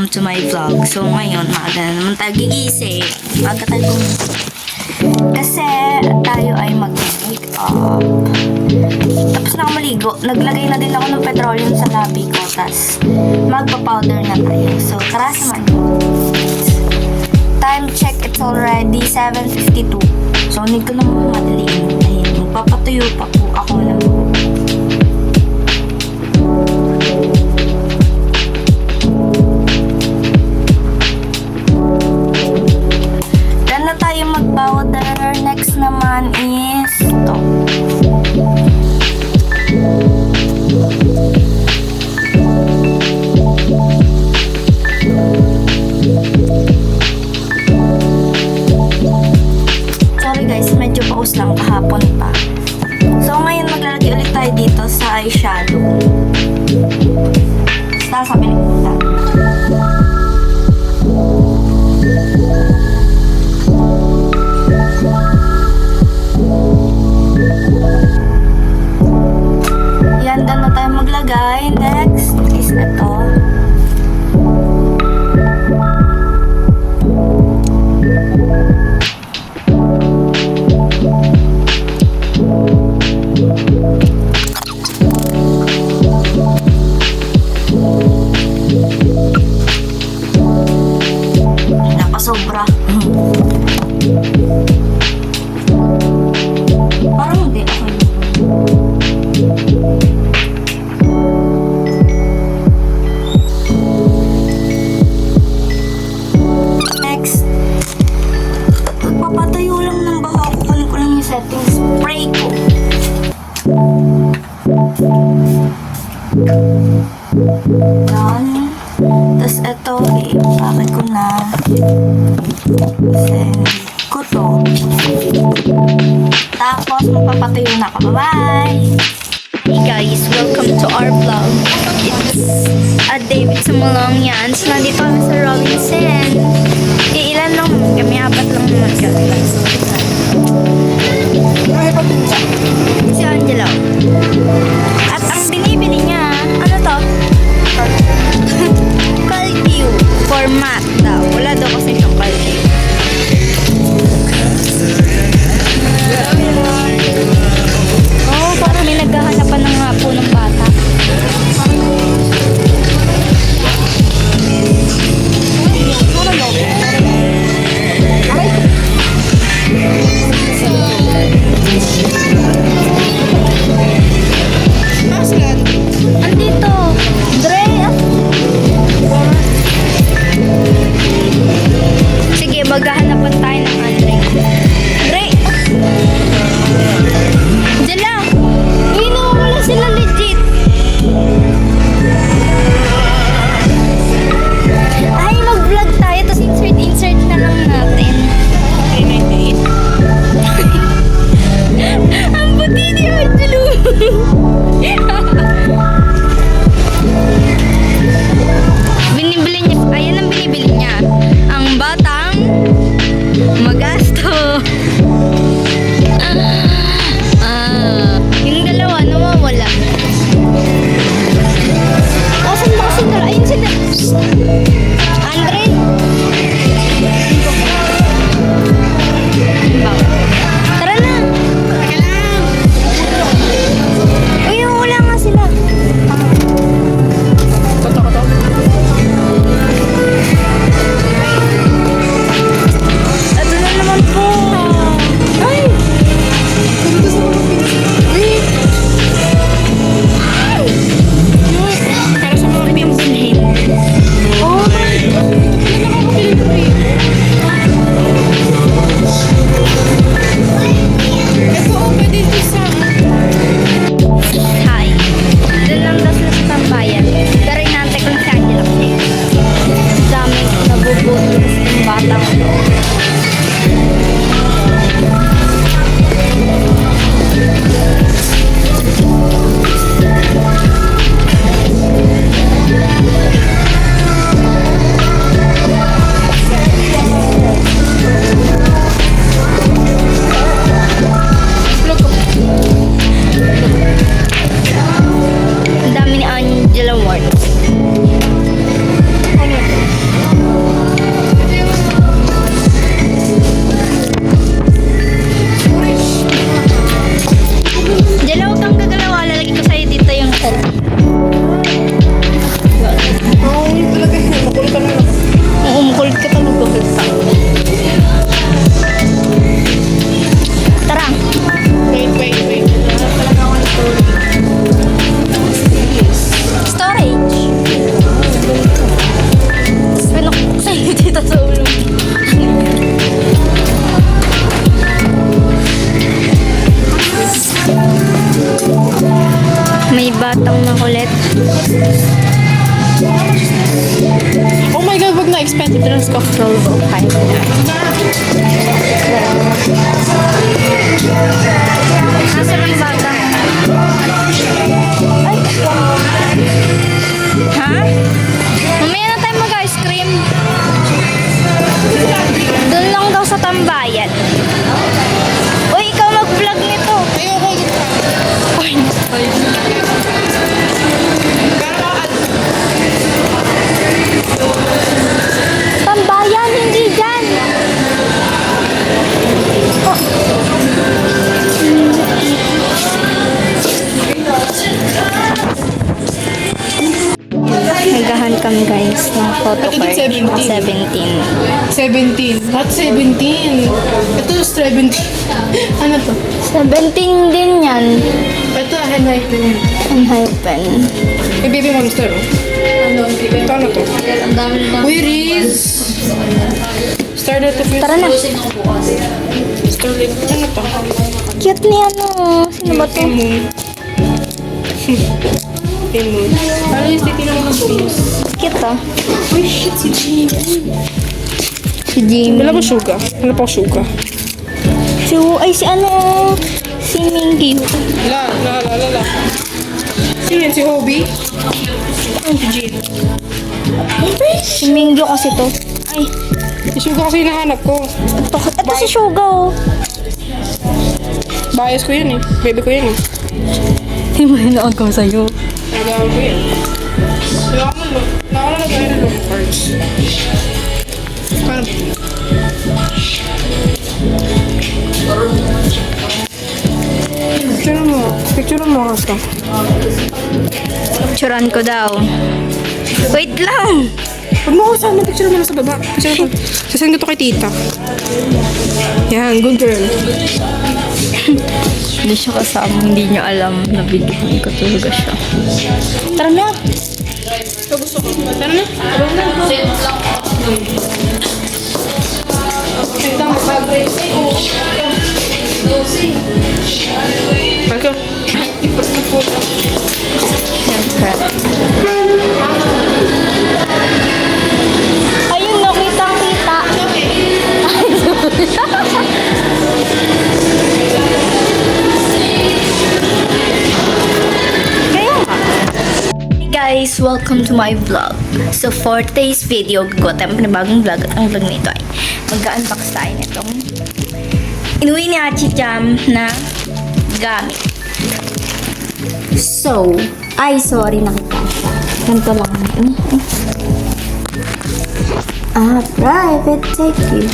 welcome to my vlog. So ngayon, maaga na naman tayo gigising. Maaga tayo gumising. Kasi tayo ay mag-make up. Tapos na ako maligo. Naglagay na din ako ng petroleum sa labi ko. Tapos magpa-powder na tayo. So tara, samahan niyo. Time check, it's already 7:52. So need ko na madaliin. Ayun, magpapatuyo pa po ako ng tayo mag-powder. Next naman is ito. Sorry guys, medyo paus lang kahapon pa. So ngayon maglalagay ulit tayo dito sa eyeshadow. Basta sabi ni Kuta. Yan, doon na tayo maglagay. Next is ito. Nakasobra. Parang hindi ako. Next, magpapatayo lang ng baha. Kunin ko lang yung setting spray ko. Yan. Tapos ito, i-packet ko na. Send ko to. Tapos, magpapatayo na ako. Bye-bye! Hey guys, welcome to our vlog. It's a David Sumulong yan. So, nandito kami sa Robinson. Ilan lang kami, apat lang naman kami. Si Angelo. At ang binibili niya, ano to? Calview format daw. Wala daw kasi siyang Calview. Oh, parang may naghahanapan ng nga po ng bata. Andito. expensive din ang scoff roll ko. Kahit na. Nasa may bata. Ay, ha? Mamaya na tayo mag-ice cream. Doon lang daw sa tambayan. Uy, ikaw mag-vlog nito. Ayoko. Uy, tambayan, hindi dyan. Oh. Nagahan kami guys ng photo Ito card. 17. 17. 17. Not 17. Ito is 17. Ano to? 17 din yan. Ito, Henhypen. Ang hypen. May baby monster, oh. Ito, ano to? Uy, Riz! Started to feel... Tara na. Started... Ano to? Cute ni ano. Sino ba to? Moon. Moon. Ano yung sticky naman ng face? Cute ah. Uy, shit, si Jimmy. Si Jimmy. Wala ba suga? Wala pa suga. Ay, si ano. Si Mingy. La. Sino yan? Si Hobie? Ano si Jane? Si Mingyo kasi to. Ay, Si Suga kasi hinahanap ko. ito si Suga oh. Bias ko yan eh. Baby ko yan eh. Hindi mo hinoon ko sa'yo. Nagawin ko yan. Nakalagay na lang cards. Paano? Picture mo kasi. Picturean ko daw. Wait lang. Huwag mo ko sana, picture mo na sa baba. Picture mo. Sasend ko to kay tita. Yan, good girl. Hindi siya kasama. Hindi niyo alam na videohan ko talaga siya. Tara na. Ito gusto ko. Tara na. Marco. Siyempre. Ayun, no, kitang-kita. Kaya nga. Hey guys, welcome to my vlog. So for today's video, gagawa tayo ng bagong vlog. Ang vlog nito ay mag-unbox tayo nitong inuwi ni Hachi Jam na gamit. So, sorry, nakita siya. Ganito lang. Private safety.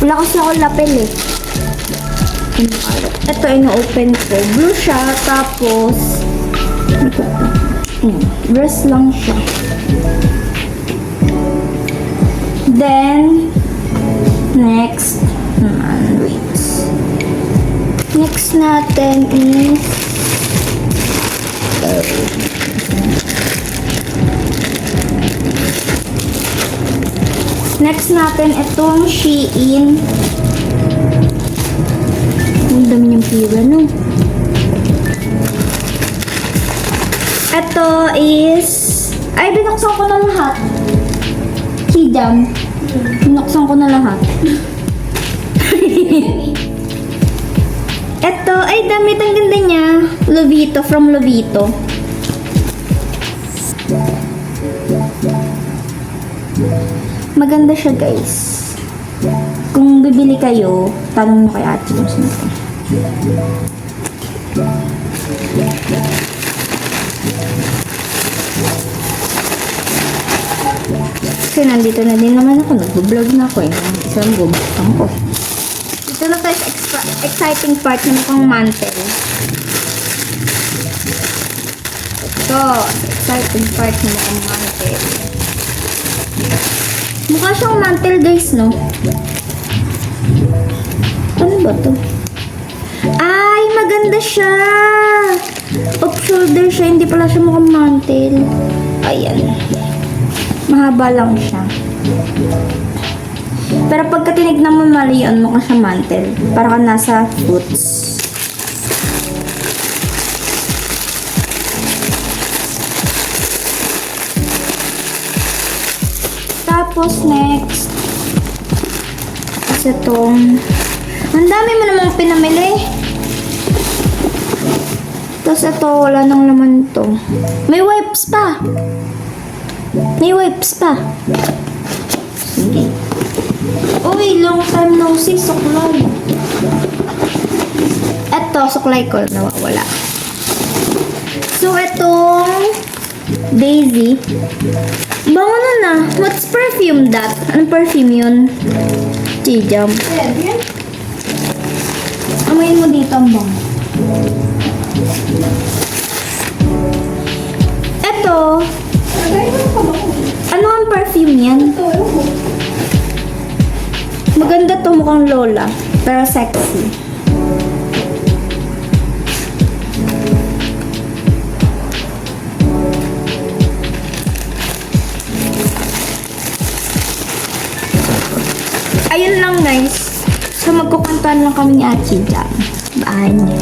Wala kasi ako lapel eh. Ito, ino-open ko. Blue siya, tapos dress lang siya. Then, next natin is itong Shein. Ang dami niyang pila, no? Ito is binuksan ko na lahat. Hijam. Binuksan ko na lahat. Ito, damit ang ganda niya. Lovito, from Lovito. Maganda siya, guys. Kung bibili kayo, tanong nyo kay Ate kung sino to. Kasi nandito na din naman ako. Nag-vlog na ako eh. Isang bubuksan ko. Ito na tayo sa exciting part na mukhang mantel. Ito, exciting part na mukhang mantel. Mukha siyang mantel, guys, no? Ano ba to? Ay, maganda siya! Off-shoulder siya, hindi pala siya mukhang mantel. Ayan. Mahaba lang siya. Pero pagka tinignan mo mali yun, mukha siya mantel. Para ka nasa foots. Tapos, next. Tapos itong... Ang dami mo namang pinamili. Tapos ito, wala nang laman to. May wipes pa. May wipes pa. Sige. Uy, long time no see, suklay. Ito, suklay ko, nawawala. So, itong Daisy. Bango na. What's perfume that? Anong perfume yun? Chijam. Amayin mo dito ang bango. Ito. Ano ang perfume yan? Maganda to, mukhang Lola. Pero sexy. Ayun lang guys. So magkukantuan lang kami ni Ate Jam. Bahay niya.